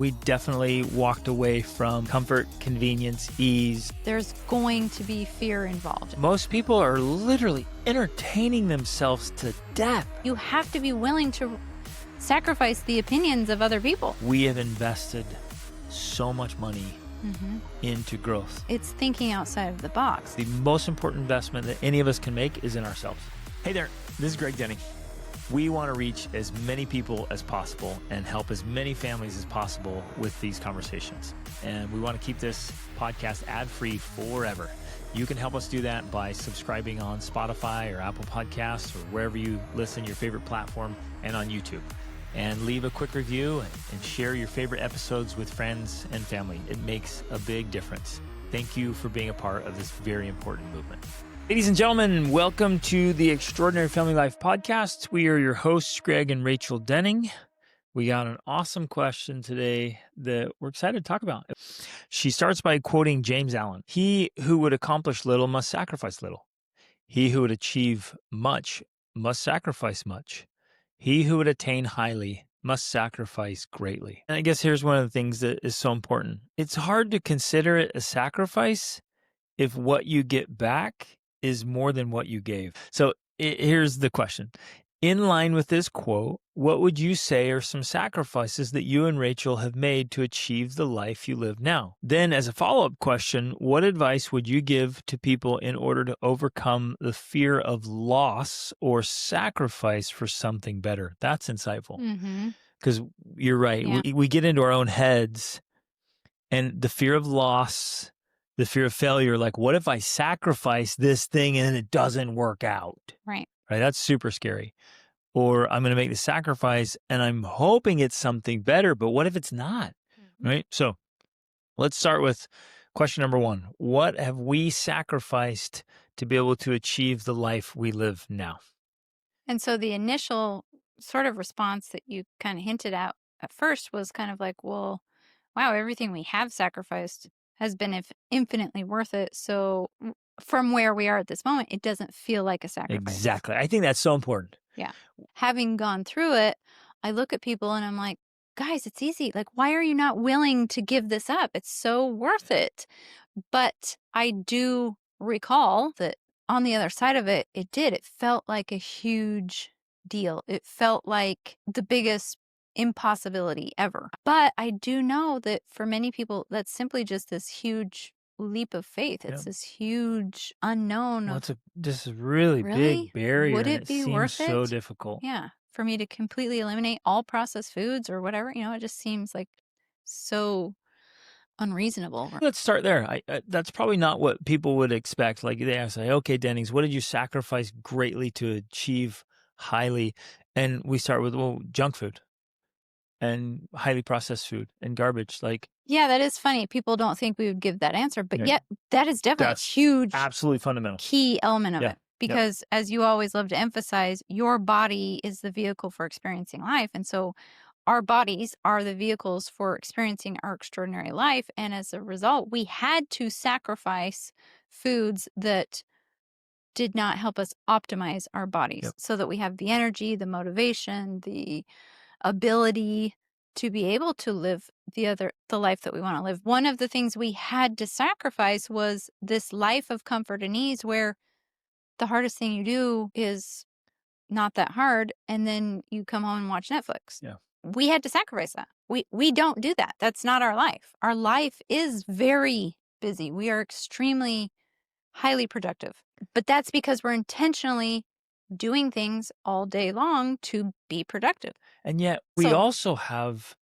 We definitely walked away from comfort, convenience, ease. There's going to be fear involved. Most people are literally entertaining themselves to death. You have to be willing to sacrifice the opinions of other people. We have invested so much money into growth. It's thinking outside of the box. The most important investment that any of us can make is in ourselves. Hey there, this is Greg Denning. We want to reach as many people as possible and help as many families as possible with these conversations. And we want to keep this podcast ad-free forever. You can help us do that by subscribing on Spotify or Apple Podcasts or wherever you listen, your favorite platform, and on YouTube. And leave a quick review and share your favorite episodes with friends and family. It makes a big difference. Thank you for being a part of this very important movement. Ladies and gentlemen, welcome to the Extraordinary Family Life Podcast. We are your hosts, Greg and Rachel Denning. We got an awesome question today that we're excited to talk about. She starts by quoting James Allen. He who would accomplish little must sacrifice little. He who would achieve much must sacrifice much. He who would attain highly must sacrifice greatly. And I guess here's one of the things that is so important. It's hard to consider it a sacrifice if what you get back is more than what you gave. So here's the question. In line with this quote, what would you say are some sacrifices that you and Rachel have made to achieve the life you live now? Then as a follow-up question, what advice would you give to people in order to overcome the fear of loss or sacrifice for something better? That's insightful. Because you're right. Yeah. We get into our own heads and the fear of loss, the fear of failure, like what if I sacrifice this thing and it doesn't work out? Right. Right? That's super scary. Or I'm going to make the sacrifice and I'm hoping it's something better, but what if it's not? Right? So let's start with question number one. What have we sacrificed to be able to achieve the life we live now? And so the initial sort of response that you kind of hinted at first was kind of like, well, wow, everything we have sacrificed has been infinitely worth it. So from where we are at this moment, it doesn't feel like a sacrifice. Exactly. I think that's so important. Yeah. Having gone through it, I look at people and I'm like, guys, it's easy. Like, why are you not willing to give this up? It's so worth it. But I do recall that on the other side of it, it felt like a huge deal. It felt like the biggest impossibility ever. But I do know that for many people, that's simply just this huge leap of faith. It's this huge unknown. Well, it's just a really big barrier. Would it be worth it? So difficult. Yeah. For me to completely eliminate all processed foods or whatever, it just seems like so unreasonable. Let's start there. That's probably not what people would expect. Like they say, okay, Dennings, what did you sacrifice greatly to achieve highly? And we start with, well, junk food and highly processed food and garbage. Like, yeah, that is funny. People don't think we would give that answer, but yet that is definitely a huge, absolutely fundamental key element of it. Because as you always love to emphasize, your body is the vehicle for experiencing life. And so our bodies are the vehicles for experiencing our extraordinary life. And as a result, we had to sacrifice foods that did not help us optimize our bodies so that we have the energy, the motivation, the ability to be able to live the life that we want to live. One of the things we had to sacrifice was this life of comfort and ease where the hardest thing you do is not that hard, and then you come home and watch Netflix. Yeah. We had to sacrifice that. We don't do that. That's not our life. Our life is very busy. We are extremely highly productive. But that's because we're intentionally doing things all day long to be productive. And yet we also have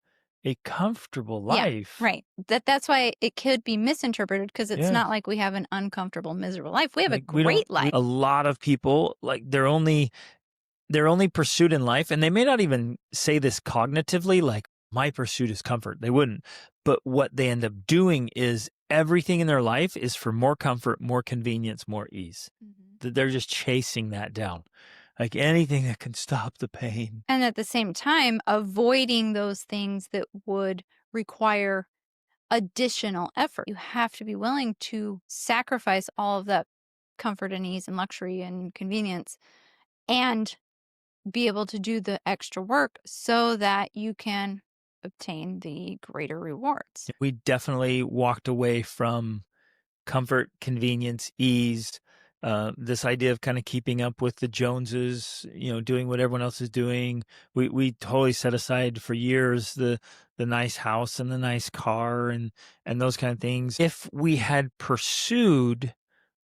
a comfortable life. Yeah, right. That's why it could be misinterpreted because it's not like we have an uncomfortable, miserable life. We have a great life. A lot of people, like their only pursuit in life, and they may not even say this cognitively, like my pursuit is comfort. They wouldn't. But what they end up doing is everything in their life is for more comfort, more convenience, more ease. They're just chasing that down. Like anything that can stop the pain. And at the same time, avoiding those things that would require additional effort. You have to be willing to sacrifice all of that comfort and ease and luxury and convenience and be able to do the extra work so that you can obtain the greater rewards. We definitely walked away from comfort, convenience, ease, this idea of kind of keeping up with the Joneses, doing what everyone else is doing. We totally set aside for years the nice house and the nice car and those kind of things. If we had pursued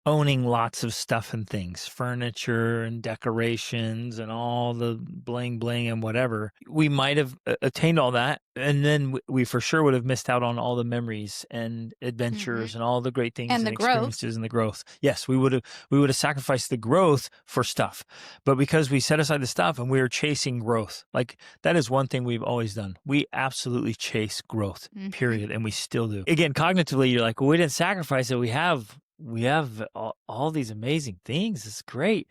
owning lots of stuff and things, furniture and decorations and all the bling bling and whatever, we might have attained all that. And then we for sure would have missed out on all the memories and adventures and all the great things And and the growth. experiences and the growth. Yes, we would have sacrificed the growth for stuff. But because we set aside the stuff and we were chasing growth, like that is one thing we've always done. We absolutely chase growth, period. And we still do. Again, cognitively, you're like, well, we didn't sacrifice it. We have all these amazing things. It's great.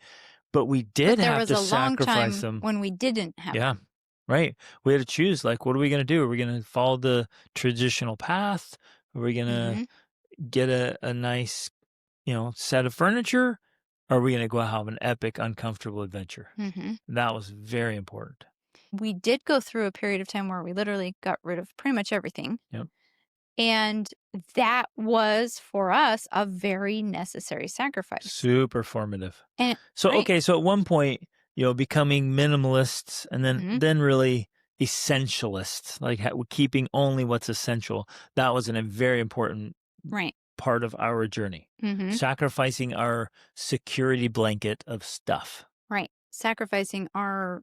But we did have to sacrifice them. When we didn't have Yeah, them. right. We had to choose, like, what are we going to do? Are we going to follow the traditional path? Are we going to get a nice, set of furniture? Or are we going to go have an epic, uncomfortable adventure? That was very important. We did go through a period of time where we literally got rid of pretty much everything. Yep. And that was, for us, a very necessary sacrifice. Super formative. And, so at one point, becoming minimalists and then really essentialists, like keeping only what's essential. That was a very important part of our journey. Sacrificing our security blanket of stuff. Right. Sacrificing our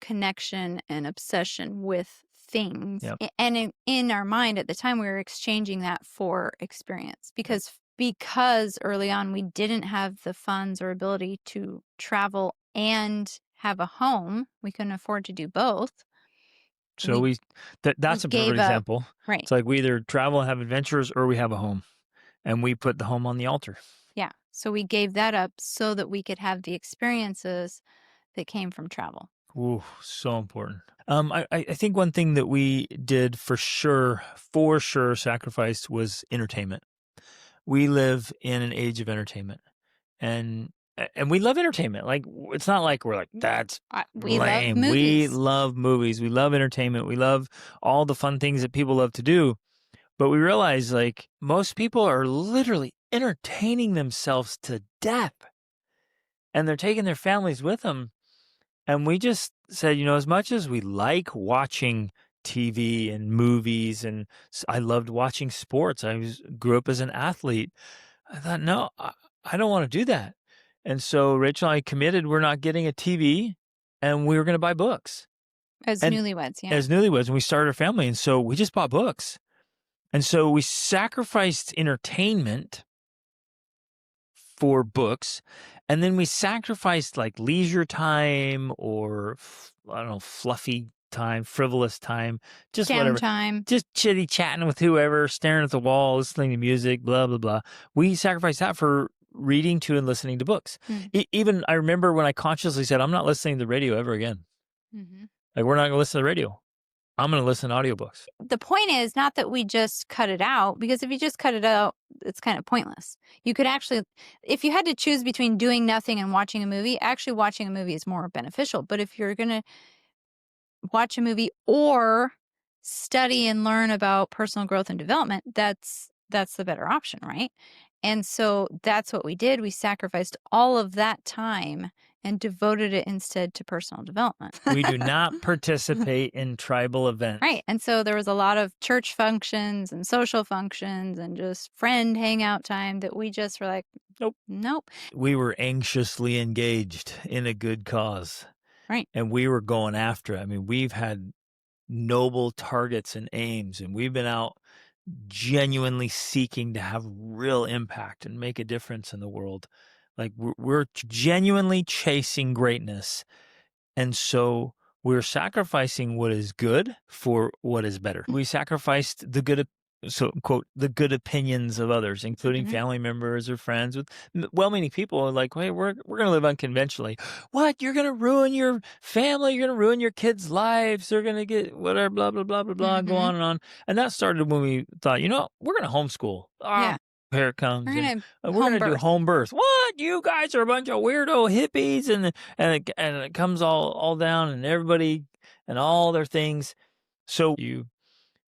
connection and obsession with things. Yep. And in our mind at the time, we were exchanging that for experience because early on we didn't have the funds or ability to travel and have a home. We couldn't afford to do both. So that's a perfect example. Right. It's like we either travel and have adventures or we have a home, and we put the home on the altar. Yeah. So we gave that up so that we could have the experiences that came from travel. Ooh, so important. I think one thing that we did for sure sacrificed was entertainment. We live in an age of entertainment, and we love entertainment. Like, it's not like we're like, that's lame. Love movies. We love movies. We love entertainment. We love all the fun things that people love to do. But we realize, like, most people are literally entertaining themselves to death, and they're taking their families with them. And we just said, as much as we like watching TV and movies, and I loved watching sports. I grew up as an athlete. I thought, no, I don't want to do that. And so Rachel and I committed, we're not getting a TV, and we were going to buy books. As newlyweds, yeah. As newlyweds, and we started a family. And so we just bought books. And so we sacrificed entertainment for books. And then we sacrificed like leisure time or, I don't know, fluffy time, frivolous time, just whatever. Time. Just chitty chatting with whoever, staring at the wall, listening to music, blah, blah, blah. We sacrificed that for reading to and listening to books. Even I remember when I consciously said, I'm not listening to the radio ever again. Like, we're not going to listen to the radio. I'm going to listen to audiobooks. The point is not that we just cut it out, because if you just cut it out, it's kind of pointless. You could actually, if you had to choose between doing nothing and watching a movie, actually watching a movie is more beneficial. But if you're going to watch a movie or study and learn about personal growth and development, that's the better option, right? And so that's what we did. We sacrificed all of that time and devoted it instead to personal development. We do not participate in tribal events. Right. And so there was a lot of church functions and social functions and just friend hangout time that we just were like, nope. We were anxiously engaged in a good cause. Right. And we were going after it. I mean, we've had noble targets and aims, and we've been out genuinely seeking to have real impact and make a difference in the world. Like, we're genuinely chasing greatness. And so we're sacrificing what is good for what is better. We sacrificed the good, so quote, the good opinions of others, including family members or friends with well-meaning people. Like, hey, we're going to live unconventionally. What? You're going to ruin your family. You're going to ruin your kids' lives. They're going to get whatever, blah, blah, blah, blah, blah, go on and on. And that started when we thought, we're going to homeschool. Yeah. Here it comes. We're going to do home birth. What? You guys are a bunch of weirdo hippies, and it comes all down, and everybody and all their things. So you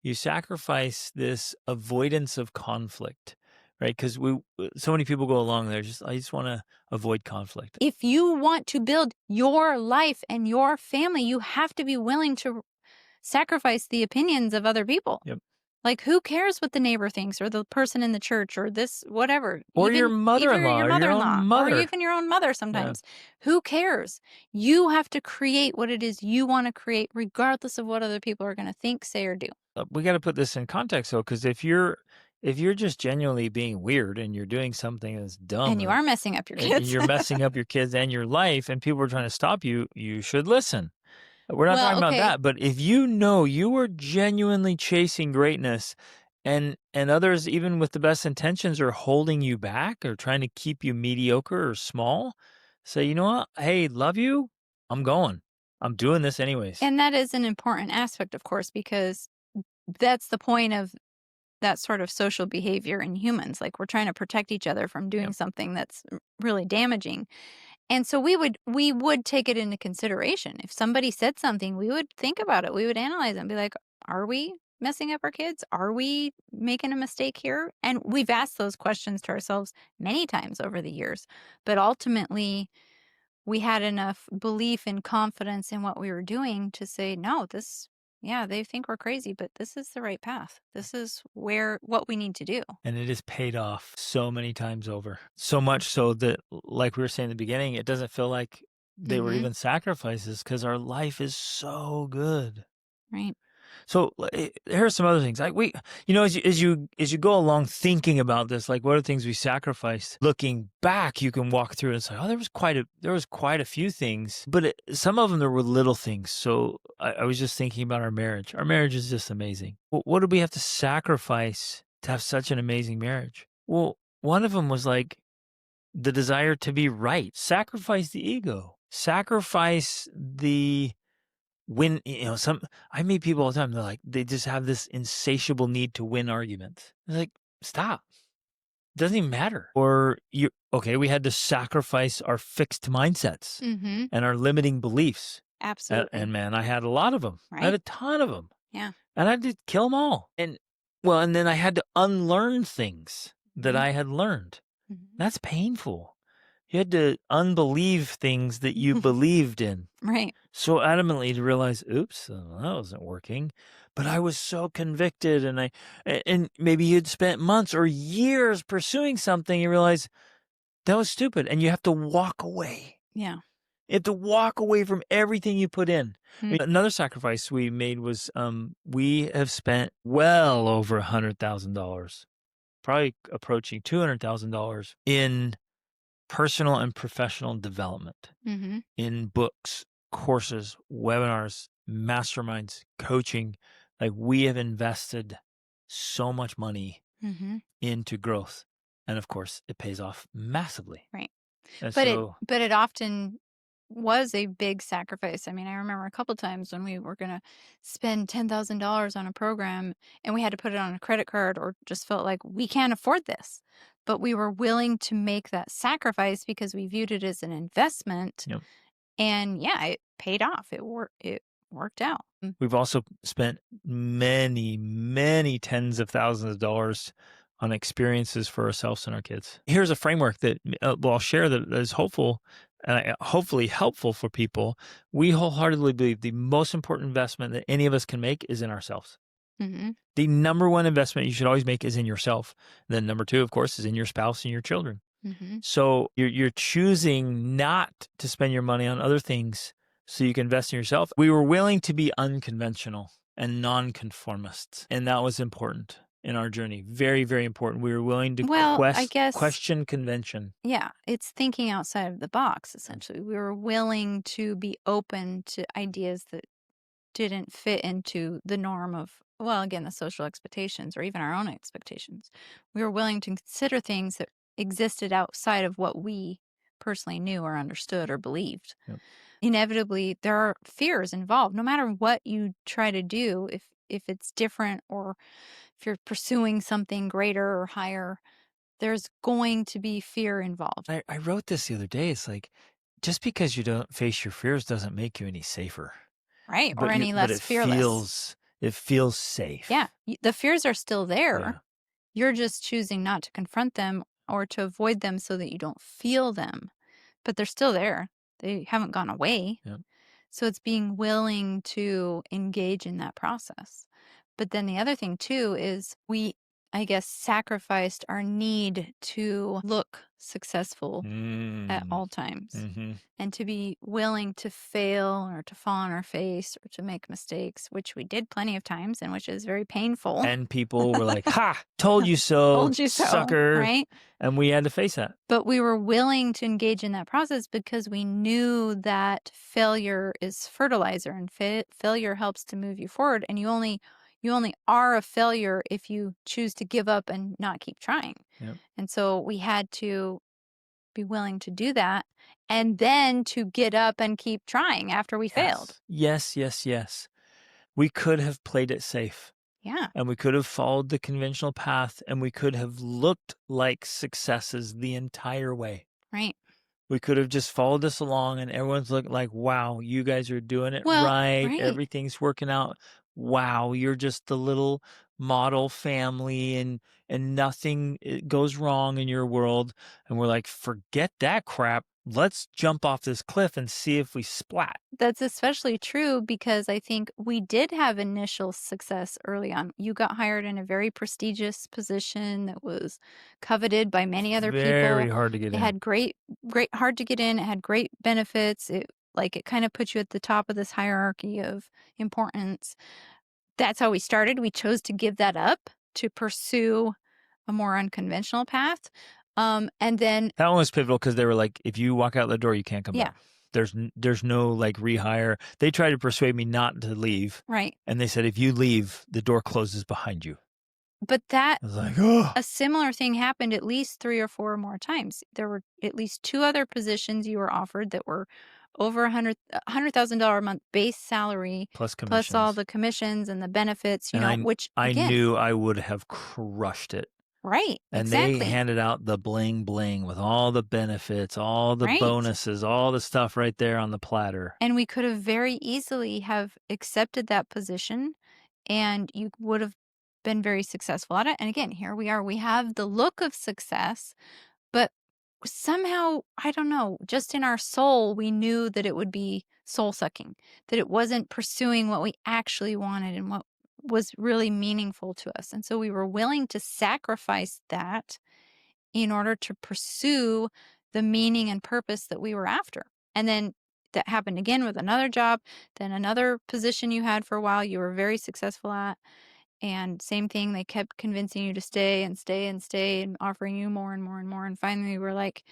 You sacrifice this avoidance of conflict, right? Because so many people go along there I just want to avoid conflict. If you want to build your life and your family, you have to be willing to sacrifice the opinions of other people. Yep. Like, who cares what the neighbor thinks or the person in the church or this, whatever? Or your mother-in-law Your or your own mother-in-law or mother. even your own mother Yeah. sometimes. Who cares? You have to create what it is you want to create, regardless of what other people are going to think, say, or do. We got to put this in context though, because if you're just genuinely being weird and you're doing something that's dumb, And you are messing up your and kids. you're messing up your kids and your life, and people are trying to stop you, you should listen. We're not Well, talking about okay. that, but if you know you are genuinely chasing greatness and others, even with the best intentions, are holding you back or trying to keep you mediocre or small, say, you know what? Hey, love you. I'm going. I'm doing this anyways. And that is an important aspect, of course, because that's the point of that sort of social behavior in humans. Like, we're trying to protect each other from doing Yep. something that's really damaging. And so we would take it into consideration. If somebody said something, we would think about it. We would analyze it and be like, are we messing up our kids? Are we making a mistake here? And we've asked those questions to ourselves many times over the years. But ultimately, we had enough belief and confidence in what we were doing to say, no, they think we're crazy, but this is the right path. This is what we need to do. And it has paid off so many times over. So much so that, like we were saying in the beginning, it doesn't feel like they were even sacrifices because our life is so good. Right. So here are some other things. Like as you go along thinking about this, like what are things we sacrificed? Looking back, you can walk through and say, oh, there was quite a few things, but some of them there were little things. So I was just thinking about our marriage. Our marriage is just amazing. What did we have to sacrifice to have such an amazing marriage? Well, one of them was like the desire to be right. Sacrifice the ego. Sacrifice the when I meet people all the time, they're like, they just have this insatiable need to win arguments. It's like, stop. It doesn't even matter. Or we had to sacrifice our fixed mindsets and our limiting beliefs. Absolutely. And man, I had a lot of them. Right. I had a ton of them. Yeah. And I had to kill them all. And then I had to unlearn things that I had learned. That's painful. You had to unbelieve things that you believed in. Right. So adamantly to realize, oops, that wasn't working. But I was so convicted, and maybe you'd spent months or years pursuing something, you realize that was stupid, and you have to walk away. Yeah. You have to walk away from everything you put in. Another sacrifice we made was we have spent well over $100,000, probably approaching $200,000 in personal and professional development, in books, courses, webinars, masterminds, coaching. Like, we have invested so much money into growth. And of course, it pays off massively. Right. And but it often was a big sacrifice. I mean, I remember a couple times when we were going to spend $10,000 on a program and we had to put it on a credit card or just felt like we can't afford this. But we were willing to make that sacrifice because we viewed it as an investment. Yep. And yeah, it paid off. It worked out. We've also spent many, many tens of thousands of dollars on experiences for ourselves and our kids. Here's a framework that I'll share that is hopeful and hopefully helpful for people. We wholeheartedly believe the most important investment that any of us can make is in ourselves. The number one investment you should always make is in yourself. Then number two, of course, is in your spouse and your children. So you're choosing not to spend your money on other things so you can invest in yourself. We were willing to be unconventional and nonconformists, and that was important in our journey. Very, very important. We were willing to question convention. Yeah, it's thinking outside of the box, essentially. We were willing to be open to ideas that didn't fit into the norm of, well, again, the social expectations or even our own expectations. We were willing to consider things that existed outside of what we personally knew or understood or believed. Yep. Inevitably, there are fears involved. No matter what you try to do, if it's different or if you're pursuing something greater or higher, there's going to be fear involved. I wrote this the other day. It's like, just because you don't face your fears doesn't make you any safer. Right. Or any less fearless. It feels safe. Yeah. The fears are still there. Yeah. You're just choosing not to confront them or to avoid them so that you don't feel them. But they're still there. They haven't gone away. Yep. So it's being willing to engage in that process. But then the other thing too is we, I guess, sacrificed our need to look successful at all times Mm-hmm. and to be willing to fail or to fall on our face or to make mistakes, which we did plenty of times and which is very painful. And people were like, ha, told you so, Told you so, sucker. right? And we had to face that. But we were willing to engage in that process because we knew that failure is fertilizer and failure helps to move you forward. And you only are a failure if you choose to give up and not keep trying. Yep. And so we had to be willing to do that and then to get up and keep trying after we failed. Yes, yes, yes. We could have played it safe. Yeah. And we could have followed the conventional path and we could have looked like successes the entire way. Right. We could have just followed this along and everyone's looking like, wow, you guys are doing it right. Everything's working out. Wow, you're just the little model family and nothing goes wrong in your world. And we're like, forget that crap. Let's jump off this cliff and see if we splat. That's especially true because I think we did have initial success early on. You got hired in a very prestigious position that was coveted by many other people. Very hard to get in. It had great, hard to get in. It had great benefits. It kind of put you at the top of this hierarchy of importance. That's how we started. We chose to give that up to pursue a more unconventional path. And then that one was pivotal because they were like, if you walk out the door, you can't come back. There's no like rehire. They tried to persuade me not to leave. Right. And they said, if you leave, the door closes behind you. But that, I was like, oh. A similar thing happened at least 3 or 4 more times. There were at least 2 other positions you were offered that were over $100,000 a month base salary. Plus commissions. Plus all the commissions and the benefits, which I again, knew I would have crushed it. Right. And exactly. They handed out the bling bling with all the benefits, all the bonuses, all the stuff right there on the platter. And we could have very easily have accepted that position and you would have been very successful at it. And again, here we are. We have the look of success, but somehow, I don't know, just in our soul, we knew that it would be soul sucking, that it wasn't pursuing what we actually wanted and what was really meaningful to us. And so we were willing to sacrifice that in order to pursue the meaning and purpose that we were after. And then that happened again with another job, then another position you had for a while you were very successful at. And same thing, they kept convincing you to stay and stay and stay and offering you more and more and more. And finally, we were like,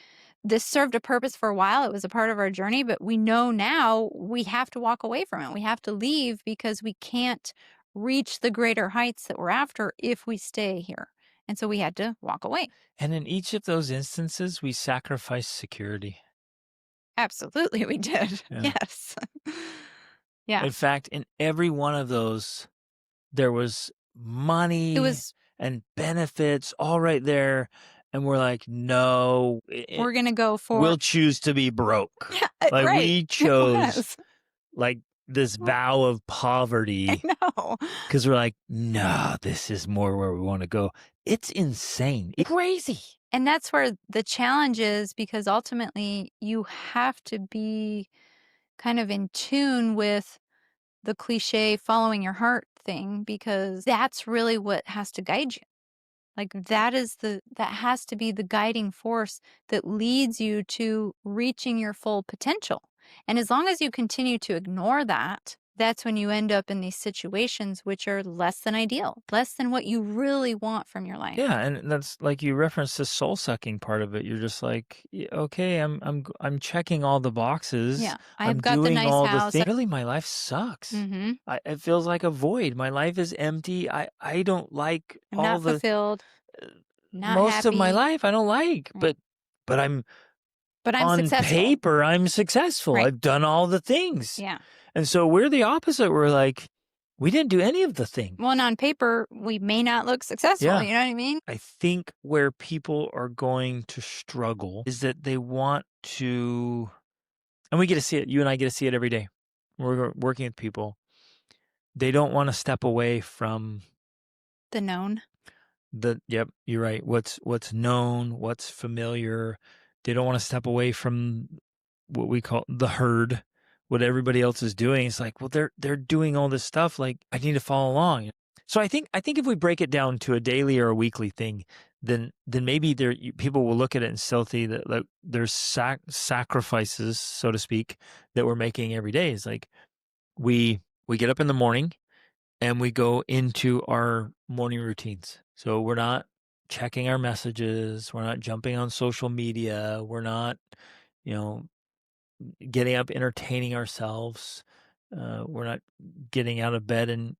this served a purpose for a while. It was a part of our journey, but we know now we have to walk away from it. We have to leave because we can't reach the greater heights that we're after if we stay here. And so we had to walk away. And in each of those instances, we sacrificed security. Absolutely, we did. Yeah. Yes. Yeah. In fact, in every one of those, there was money and benefits all right there. And we're like, no, we're going to go for. We'll choose to be broke. Yeah, like right. we chose like this vow of poverty. I know. Because we're like, no, this is more where we want to go. It's insane. It's crazy. And that's where the challenge is because ultimately you have to be kind of in tune with the cliche following your heart thing because that's really what has to guide you. Like that has to be the guiding force that leads you to reaching your full potential. And as long as you continue to ignore that, that's when you end up in these situations which are less than ideal, less than what you really want from your life. Yeah, and that's like you referenced the soul sucking part of it. You're just like, okay, I'm checking all the boxes. Yeah, I'm got doing the nice all house. the things. Really, my life sucks. Mm-hmm. It feels like a void. My life is empty. I don't like I'm all not the fulfilled. Not most happy. of my life. I don't like, Right. but I'm on successful. paper. I'm successful. Right. I've done all the things. Yeah. And so we're the opposite. We're like, we didn't do any of the things. Well, and on paper, we may not look successful. Yeah. You know what I mean? I think where people are going to struggle is that they want to, and we get to see it. You and I get to see it every day. We're working with people. they don't want to step away from The known. yep, you're right. What's known, what's familiar. They don't want to step away from what we call the herd, what everybody else is doing. It's like, well, they're doing all this stuff. Like, I need to follow along. So I think if we break it down to a daily or a weekly thing, then maybe people will look at it and still see that like, there's sacrifices, so to speak, that we're making every day. It's like we get up in the morning and we go into our morning routines. So we're not checking our messages, we're not jumping on social media, we're not, you know, getting up entertaining ourselves. We're not getting out of bed and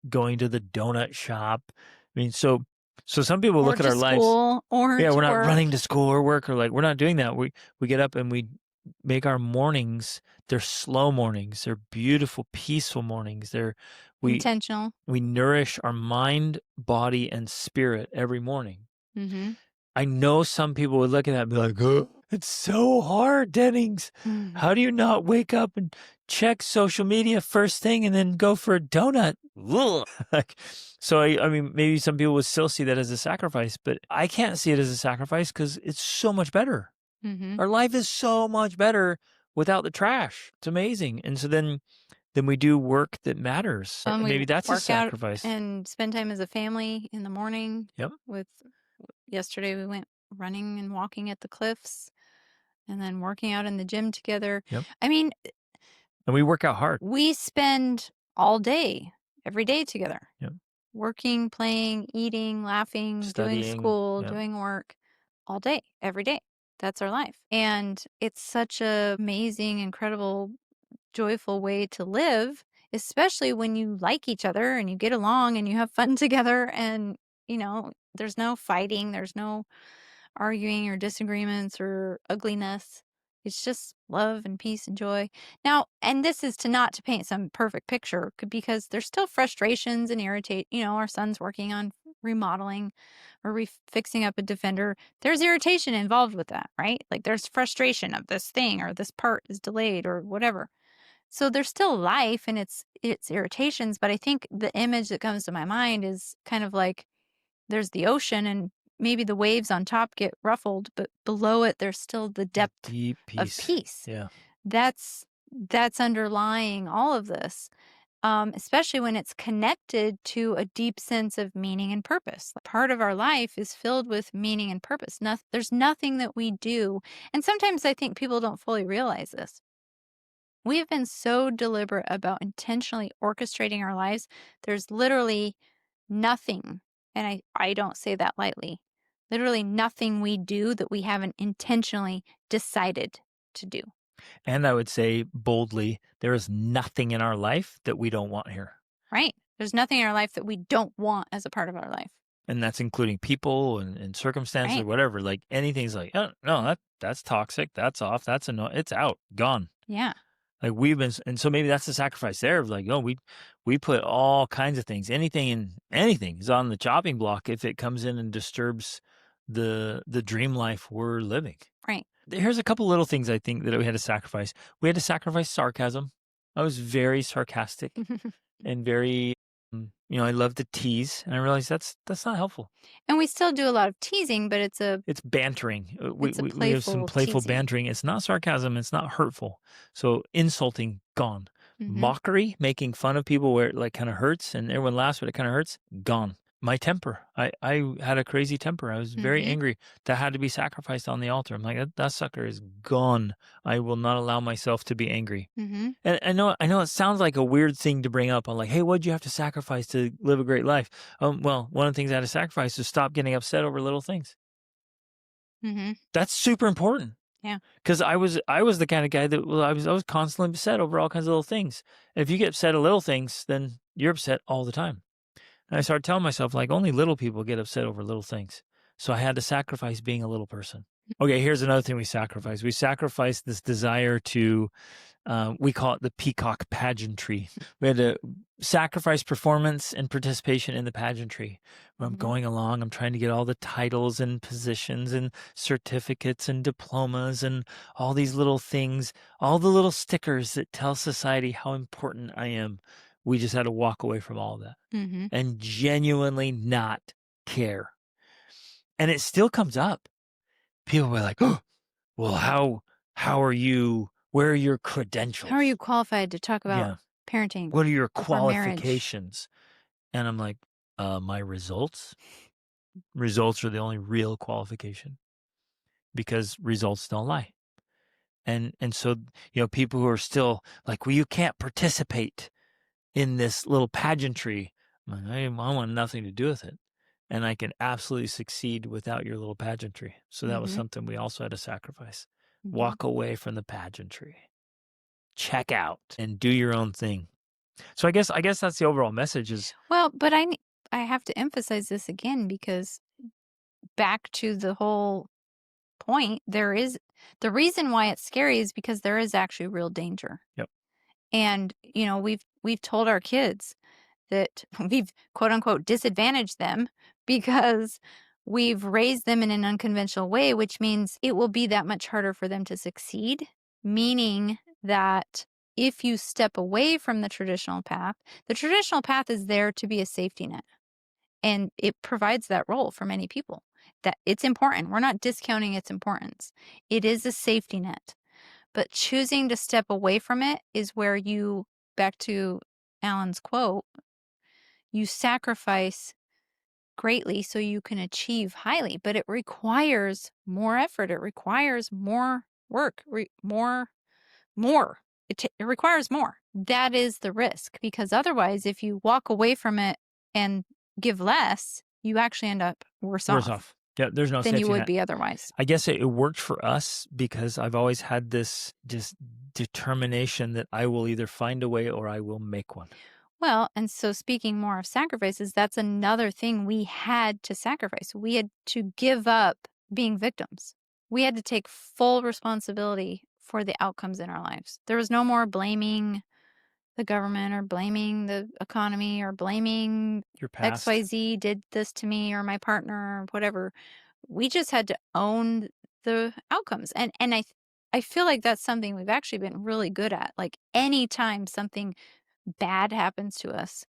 going to the donut shop. I mean, so some people Or look at to our lives. school or Yeah, to we're not work. running to school or work, or like we're not doing that. We get up and we make our mornings. They're slow mornings. They're beautiful, peaceful mornings. We Intentional. we nourish our mind, body, and spirit every morning. Mm-hmm. I know some people would look at that and be like, oh, it's so hard, Dennings. How do you not wake up and check social media first thing and then go for a donut? Like, so, I mean, maybe some people would still see that as a sacrifice, but I can't see it as a sacrifice because it's so much better. Mm-hmm. Our life is so much better without the trash. It's amazing. And so then we do work that matters. We Maybe that's a work out sacrifice. and spend time as a family in the morning. Yep. Yesterday we went running and walking at the cliffs and then working out in the gym together. Yep. I mean, And we work out hard. we spend all day, every day together. Yep. Working, playing, eating, laughing, Studying. doing school, Yep. doing work all day, every day. That's our life. And it's such an amazing, incredible, joyful way to live, especially when you like each other and you get along and you have fun together and, there's no fighting, there's no arguing or disagreements or ugliness. It's just love and peace and joy. Now, and this is not to paint some perfect picture because there's still frustrations and irritate. Our son's working on remodeling or fixing up a defender. There's irritation involved with that, right? Like there's frustration of this thing or this part is delayed or whatever. So there's still life and it's irritations, but I think the image that comes to my mind is kind of like there's the ocean and maybe the waves on top get ruffled, but below it there's still the depth Deep of peace. peace. Yeah. That's underlying all of this. Especially when it's connected to a deep sense of meaning and purpose. Part of our life is filled with meaning and purpose. There's nothing that we do. And sometimes I think people don't fully realize this. We've been so deliberate about intentionally orchestrating our lives. There's literally nothing, and I don't say that lightly, literally nothing we do that we haven't intentionally decided to do. And I would say boldly, there is nothing in our life that we don't want here. Right. There's nothing in our life that we don't want as a part of our life. And that's including people and circumstances Right. or whatever. Like anything's like, oh, no, that's toxic. That's off. That's it's out, gone. Yeah. Like and so maybe that's the sacrifice there of like, oh, we put all kinds of things, anything is on the chopping block if it comes in and disturbs the dream life we're living. Right. Here's a couple little things I think that we had to sacrifice. We had to sacrifice sarcasm. I was very sarcastic and very, I love to tease, and I realized that's not helpful. And we still do a lot of teasing, but it's bantering. It's a We have some playful teasing. bantering. It's not sarcasm. It's not hurtful. So insulting, gone. Mm-hmm. Mockery, making fun of people where it like kind of hurts and everyone laughs but it kind of hurts, gone. My temper. I had a crazy temper. I was very angry. That had to be sacrificed on the altar. I'm like, that sucker is gone. I will not allow myself to be angry. Mm-hmm. And I know it sounds like a weird thing to bring up. I'm like, hey, what'd you have to sacrifice to live a great life? Well, one of the things I had to sacrifice is stop getting upset over little things. Mm-hmm. That's super important. Yeah. Because I was the kind of guy that I was constantly upset over all kinds of little things. And if you get upset at little things, then you're upset all the time. And I started telling myself, like, only little people get upset over little things. So I had to sacrifice being a little person. Okay, here's another thing we sacrificed. We sacrificed this desire to, we call it the peacock pageantry. We had to sacrifice performance and participation in the pageantry. Where I'm going along, I'm trying to get all the titles and positions and certificates and diplomas and all these little things, all the little stickers that tell society how important I am. We just had to walk away from all of that Mm-hmm. and genuinely not care. And it still comes up. People were like, oh, well, how are you? Where are your credentials? How are you qualified to talk about Yeah. parenting What are your or marriage? qualifications? And I'm like, my results? Results are the only real qualification because results don't lie. And so, people who are still like, well, you can't participate in this little pageantry. I'm like, I want nothing to do with it. And I can absolutely succeed without your little pageantry. So that was Mm-hmm. something we also had to sacrifice. Mm-hmm. Walk away from the pageantry. Check out and do your own thing. So I guess that's the overall message is, Well, but I have to emphasize this again because back to the whole point, there is the reason why it's scary is because there is actually real danger. Yep. And we've told our kids that we've quote unquote disadvantaged them because we've raised them in an unconventional way, which means it will be that much harder for them to succeed, meaning that if you step away from the traditional path is there to be a safety net. And it provides that role for many people. That it's important. We're not discounting its importance. It is a safety net. But choosing to step away from it is where you, back to Alan's quote, you sacrifice greatly so you can achieve highly. But it requires more effort. It requires more work, more. It requires more. That is the risk because otherwise, if you walk away from it and give less, you actually end up worse off Yeah, there's no than you safety would net. be otherwise. I guess it worked for us because I've always had this just determination that I will either find a way or I will make one. Well, and so speaking more of sacrifices, that's another thing we had to sacrifice. We had to give up being victims. We had to take full responsibility for the outcomes in our lives. There was no more blaming the government or blaming the economy or blaming Your past. XYZ did this to me or my partner or whatever. We just had to own the outcomes. And I feel like that's something we've actually been really good at. Like anytime something bad happens to us,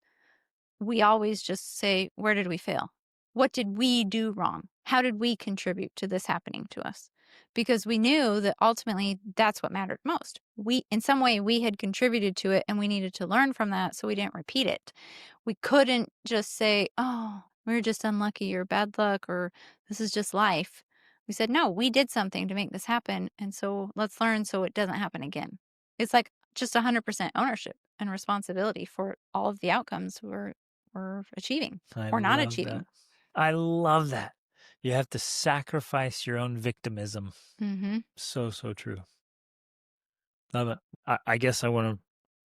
we always just say, where did we fail? What did we do wrong? How did we contribute to this happening to us? Because we knew that ultimately that's what mattered most. In some way, we had contributed to it and we needed to learn from that so we didn't repeat it. We couldn't just say, oh, we were just unlucky or bad luck or this is just life. We said, no, we did something to make this happen. And so let's learn so it doesn't happen again. It's like just 100% ownership and responsibility for all of the outcomes we're achieving or not achieving. I love that. You have to sacrifice your own victimism. Mm-hmm. So true. Love it. I guess I want to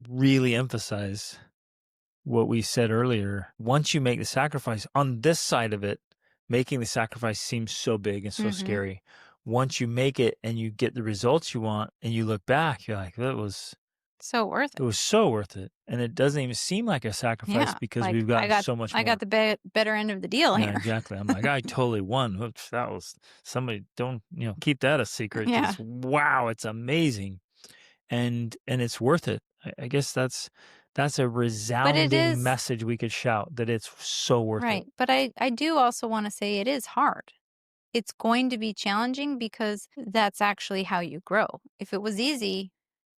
really emphasize what we said earlier. Once you make the sacrifice on this side of it, making the sacrifice seems so big and so scary. Once you make it and you get the results you want and you look back, you're like, that was so worth it. It was so worth it. And it doesn't even seem like a sacrifice because like we've gotten so much more. I got the better end of the deal Yeah, here. exactly. I'm like, I totally won. Oops, that was somebody don't, keep that a secret. Yeah. Just wow, it's amazing. And it's worth it. I guess that's a resounding message we could shout that it's so worth it. Right. But I do also want to say it is hard. It's going to be challenging because that's actually how you grow. If it was easy,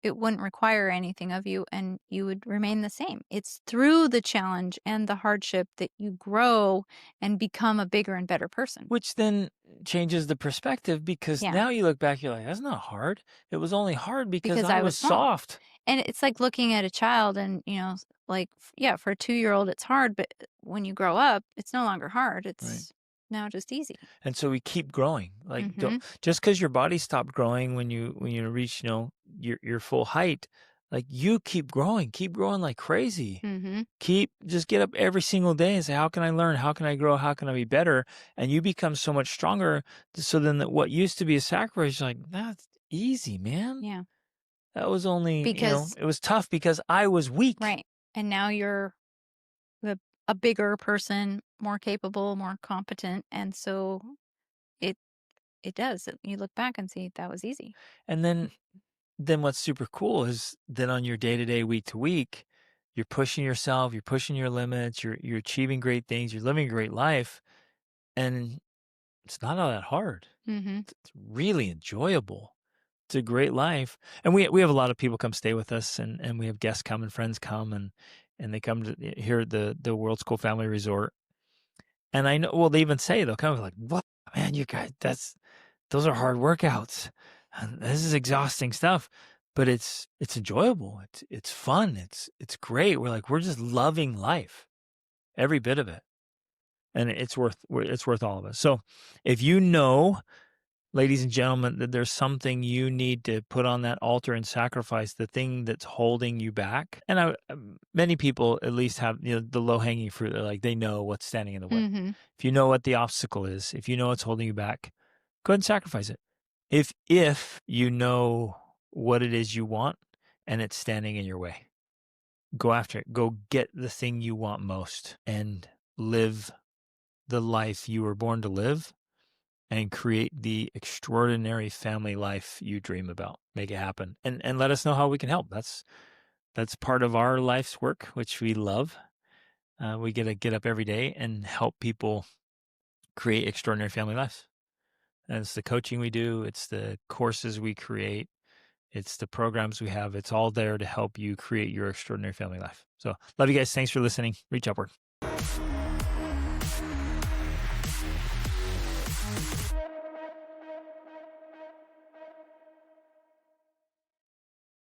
it wouldn't require anything of you and you would remain the same. It's through the challenge and the hardship that you grow and become a bigger and better person. Which then changes the perspective because now you look back, you're like, that's not hard. It was only hard because I was soft. And it's like looking at a child and, like, yeah, for a 2-year-old, it's hard. But when you grow up, it's no longer hard. It's now just easy. And so we keep growing. Like just because your body stopped growing when you reach, your full height, like you keep growing like crazy. Just get up every single day and say, how can I learn? How can I grow? How can I be better? And you become so much stronger. So then what used to be a sacrifice, you're like, that's easy, man. Yeah. That was only, it was tough because I was weak. Right. And now you're a bigger person, more capable, more competent. And so it does. You look back and see that was easy. And then what's super cool is that on your day-to-day, week-to-week, you're pushing yourself, you're pushing your limits, you're achieving great things, you're living a great life, and it's not all that hard. Mm-hmm. It's really enjoyable. It's a great life. And we have a lot of people come stay with us, and we have guests come and friends come, and they come to here at the World School Family Resort. And I know, well, they even say, they'll come like, "What, man, you guys, those are hard workouts. And this is exhausting stuff, but it's enjoyable. It's fun. It's great." We're like, we're just loving life, every bit of it. And it's worth all of us. So if you know, ladies and gentlemen, that there's something you need to put on that altar and sacrifice, the thing that's holding you back. And many people at least have, the low hanging fruit. They're like, they know what's standing in the way. Mm-hmm. If you know what the obstacle is, if you know what's holding you back, go ahead and sacrifice it. If you know what it is you want and it's standing in your way, go after it. Go get the thing you want most and live the life you were born to live, and create the extraordinary family life you dream about. Make it happen. And let us know how we can help. That's part of our life's work, which we love. We get to get up every day and help people create extraordinary family lives. And it's the coaching we do. It's the courses we create. It's the programs we have. It's all there to help you create your extraordinary family life. So love you guys. Thanks for listening. Reach upward.